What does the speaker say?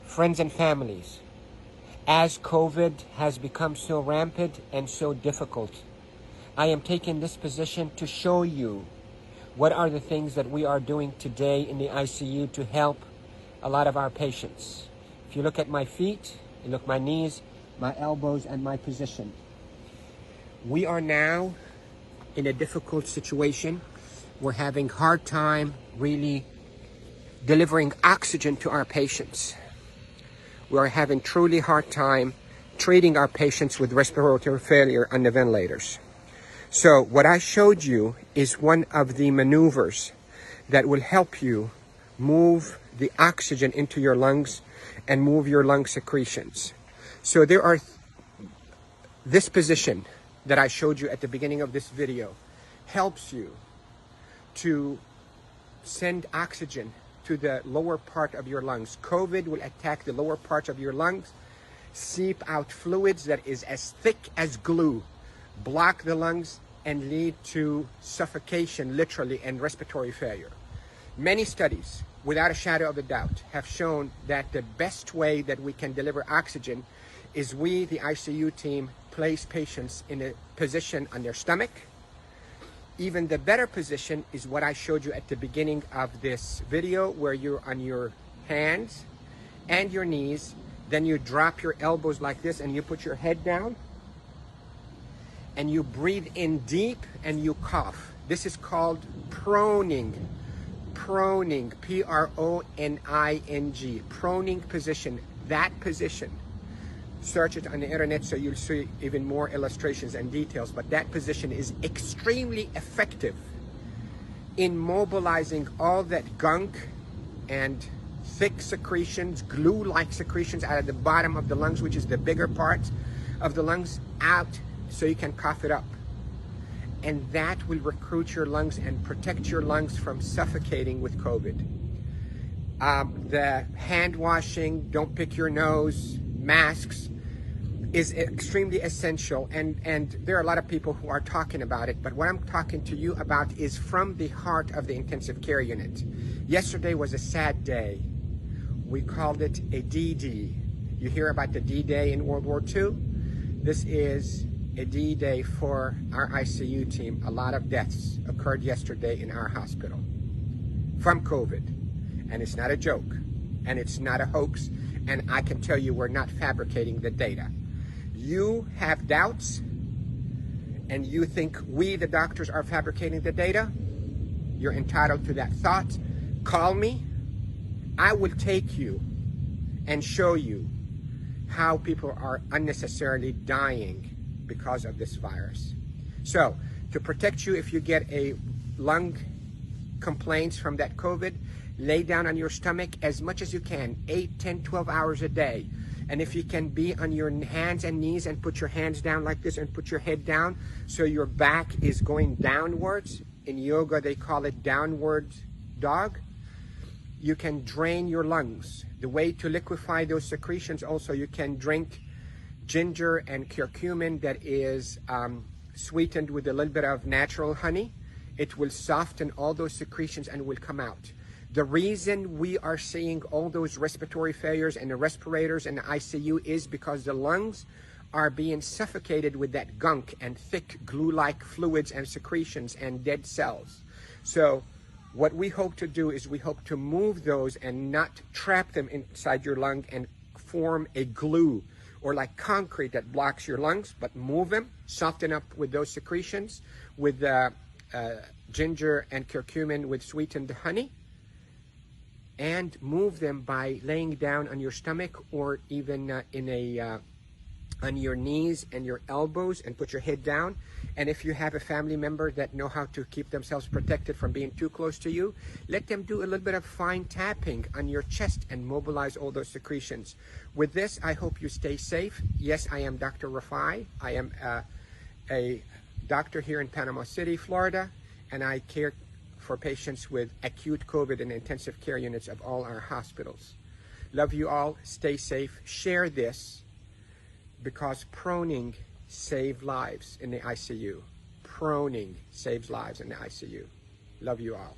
Friends and families, as COVID has become so rampant and so difficult, I am taking this position to show you what are the things that we are doing today in the ICU to help a lot of our patients. If you look at my feet, you look at my knees, my elbows, and my position. We are now in a difficult situation. We're having a hard time really delivering oxygen to our patients. We are having truly hard time treating our patients with respiratory failure on the ventilators. So what I showed you is one of the maneuvers that will help you move the oxygen into your lungs and move your lung secretions. So there are this position that I showed you at the beginning of this video helps you to send oxygen to the lower part of your lungs. COVID will attack the lower part of your lungs, seep out fluids that is as thick as glue, block the lungs, and lead to suffocation, literally, and respiratory failure. Many studies, without a shadow of a doubt, have shown that the best way that we can deliver oxygen is we, the ICU team, place patients in a position on their stomach. Even the better position is what I showed you at the beginning of this video, where you're on your hands and your knees, then you drop your elbows like this and you put your head down and you breathe in deep and you cough. This is called proning. Proning, P-R-O-N-I-N-G, proning position, that position. Search it on the internet so you'll see even more illustrations and details, but that position is extremely effective in mobilizing all that gunk and thick secretions, glue-like secretions out of the bottom of the lungs, which is the bigger part of the lungs, out so you can cough it up. And that will recruit your lungs and protect your lungs from suffocating with COVID. The hand washing, don't pick your nose, masks, is extremely essential, and there are a lot of people who are talking about it, but what I'm talking to you about is from the heart of the intensive care unit. Yesterday was a sad day. We called it a D-Day. You hear about the D-Day in World War II? This is a D-Day for our ICU team. A lot of deaths occurred yesterday in our hospital from COVID, and it's not a joke, and it's not a hoax, and I can tell you we're not fabricating the data. You have doubts and you think we, the doctors, are fabricating the data, you're entitled to that thought. Call me. I will take you and show you how people are unnecessarily dying because of this virus. So, to protect you if you get a lung complaints from that COVID, lay down on your stomach as much as you can, 8, 10, 12 hours a day. And if you can be on your hands and knees and put your hands down like this and put your head down so your back is going downwards. In yoga, they call it downward dog. You can drain your lungs. The way to liquefy those secretions also, you can drink ginger and curcumin that is sweetened with a little bit of natural honey. It will soften all those secretions and will come out. The reason we are seeing all those respiratory failures and the respirators and the ICU is because the lungs are being suffocated with that gunk and thick glue-like fluids and secretions and dead cells. So what we hope to do is we hope to move those and not trap them inside your lung and form a glue or like concrete that blocks your lungs, but move them, soften up with those secretions with ginger and curcumin with sweetened honey, and move them by laying down on your stomach or even on your knees and your elbows and put your head down. And if you have a family member that know how to keep themselves protected from being too close to you, let them do a little bit of fine tapping on your chest and mobilize all those secretions. With this, I hope you stay safe. Yes, I am Dr. Rafai. I am a doctor here in Panama City, Florida, and I care for patients with acute COVID in intensive care units of all our hospitals. Love you all. Stay safe. Share this because proning saves lives in the ICU. proning saves lives in the ICU. Love you all.